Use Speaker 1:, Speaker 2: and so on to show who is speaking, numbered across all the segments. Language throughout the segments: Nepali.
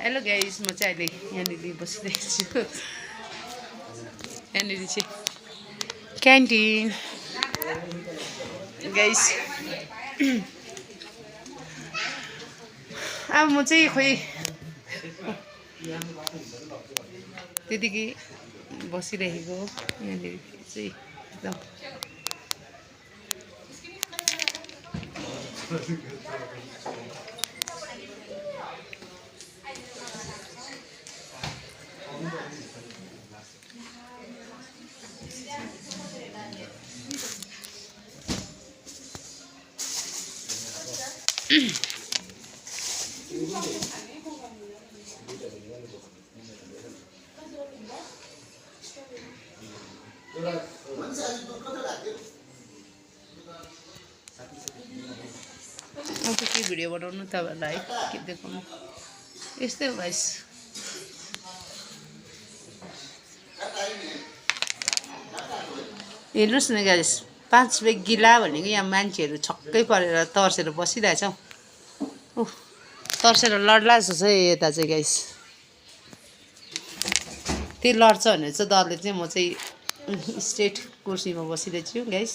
Speaker 1: हेलो गाइस म चाहिँ अहिले यहाँनिर बसिरहेको छु यहाँनिर चाहिँ क्यान्टिन गाइस अब म चाहिँ खोइ त्यतिकै बसिरहेको यहाँनिर चाहिँ एकदम अब के भिडियो बनाउनु तपाईँहरूलाई के देखाउनु यस्तै हो गाइस हेर्नुहोस् न गाइस 5 बेग गिला भनेको यहाँ मान्छेहरू छक्कै परेर तर्सेर बसिरहेछ हौ तर्सेर लड्ला जस्तो छ यता चाहिँ गाइस त्यो लड्छ भनेर चाहिँ डरले चाहिँ म चाहिँ स्ट्रेट कुर्सीमा बसिरहेको छु गाइस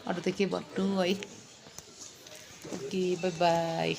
Speaker 1: अरू त के भन्नु है ओके बाई बाई